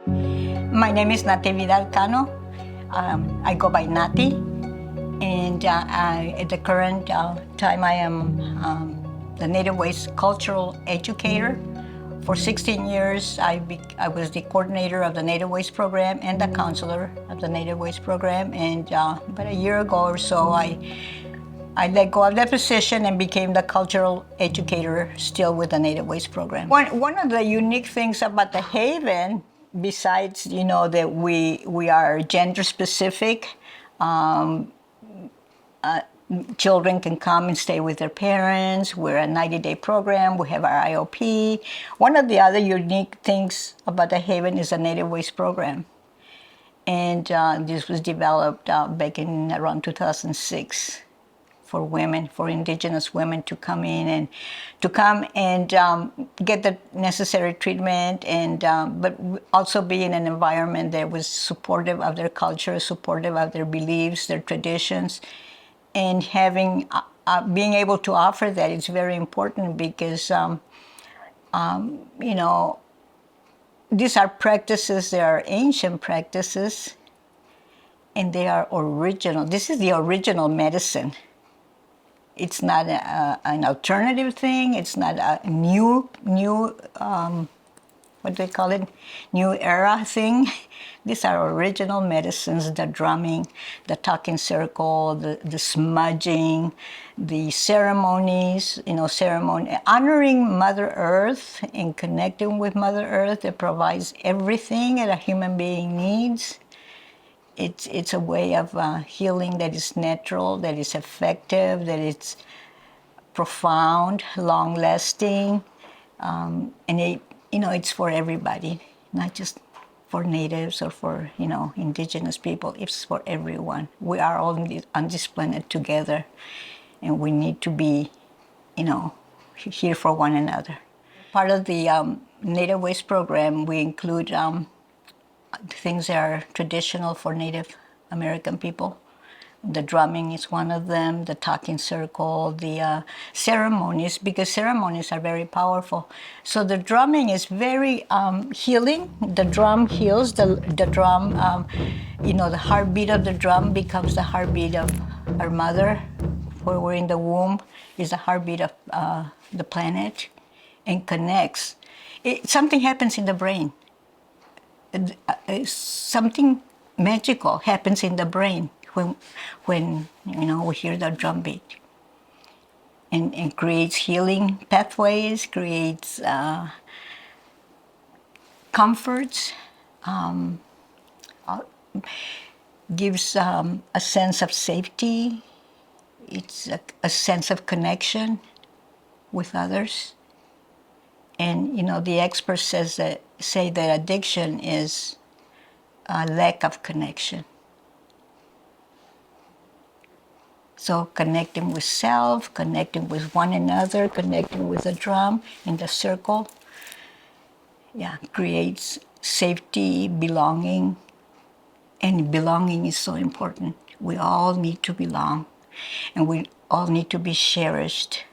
My name is Nati Cano. I go by Nati, and at the current time, I am the Native Ways cultural educator. For 16 years, I was the coordinator of the Native Ways program and the counselor of the Native Ways program. And about a year ago or so, I let go of that position and became the cultural educator still with the Native Ways program. One of the unique things about the Haven, besides that we are gender specific, children can come and stay with their parents. We're a 90-day program. We have our IOP. One of the other unique things about the Haven is the Native Ways program. And this was developed back in around 2006 for women, for indigenous women to come in and get the necessary treatment, and but also be in an environment that was supportive of their culture, supportive of their beliefs, their traditions, and having being able to offer that is very important because these are practices. They are ancient practices, and they are original. This is the original medicine. It's not an alternative thing. It's not a new what do they call it? New era thing. These are original medicines, the drumming, the talking circle, the smudging, the ceremonies, honoring Mother Earth and connecting with Mother Earth that provides everything that a human being needs. It's a way of healing that is natural, that is effective, that it's profound, long-lasting, and it's for everybody, not just for natives or for indigenous people. It's for everyone. We are all on this planet together, and we need to be, here for one another. Part of the Native Ways program, we include things that are traditional for Native American people. The drumming is one of them, the talking circle, the ceremonies, because ceremonies are very powerful. So the drumming is very healing. The drum heals. The drum, the heartbeat of the drum becomes the heartbeat of our mother. Where we're in the womb is the heartbeat of the planet, and connects. Something happens in the brain. Something magical happens in the brain when we hear the drum beat, and creates healing pathways, creates comforts, gives a sense of safety. It's a sense of connection with others. And the experts say that addiction is a lack of connection. So connecting with self, connecting with one another, connecting with the drum in the circle, creates safety, belonging, and belonging is so important. We all need to belong, and we all need to be cherished.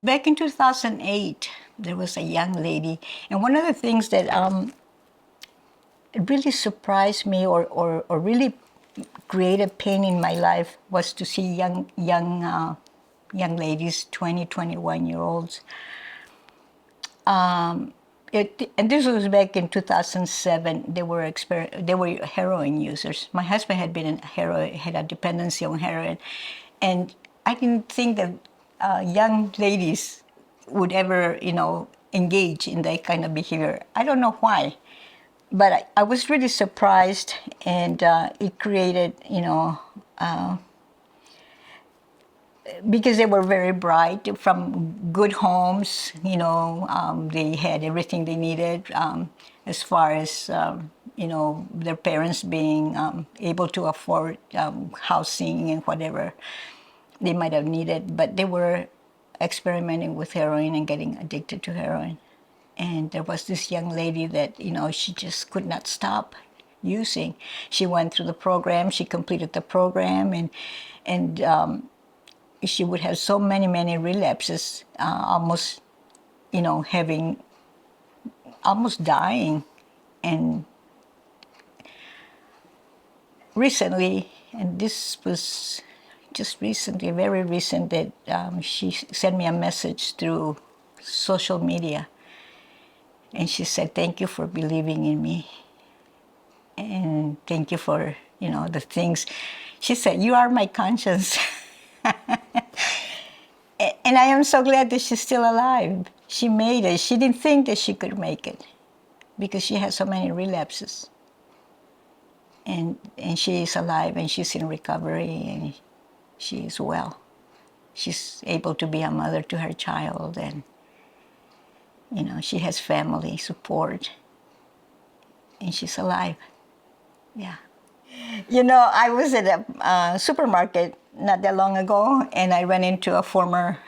Back in 2008, there was a young lady, and one of the things that really surprised me or really created pain in my life was to see young ladies, 20, 21-year-olds. And this was back in 2007. They were heroin users. My husband had been had a dependency on heroin, and I didn't think that young ladies would ever, engage in that kind of behavior. I don't know why, but I was really surprised, and it created, because they were very bright, from good homes, they had everything they needed, as far as, their parents being able to afford housing and whatever they might have needed, but they were experimenting with heroin and getting addicted to heroin. And there was this young lady that, she just could not stop using. She went through the program, she completed the program, and she would have so many relapses, almost, almost dying, And recently, and this was just recently, very recent, that she sent me a message through social media. And she said, thank you for believing in me. And thank you for, the things. She said, you are my conscience. And I am so glad that she's still alive. She made it. She didn't think that she could make it because she had so many relapses. And she is alive, and she's in recovery, and she is well. She's able to be a mother to her child, and she has family support, and she's alive. Yeah. I was at a supermarket not that long ago, and I ran into a former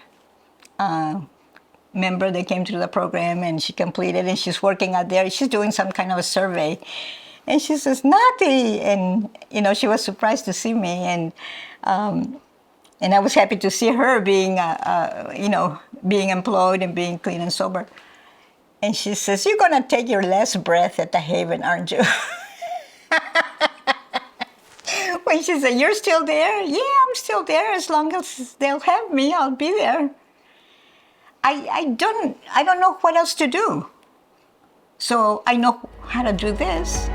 member that came through the program, and she completed, and she's working out there. She's doing some kind of a survey. And she says, Nati! And, she was surprised to see me. And I was happy to see her being, being employed and being clean and sober. And she says, you're going to take your last breath at the Haven, aren't you? When she said, you're still there? Yeah, I'm still there. As long as they'll have me, I'll be there. I don't know what else to do. So I know how to do this.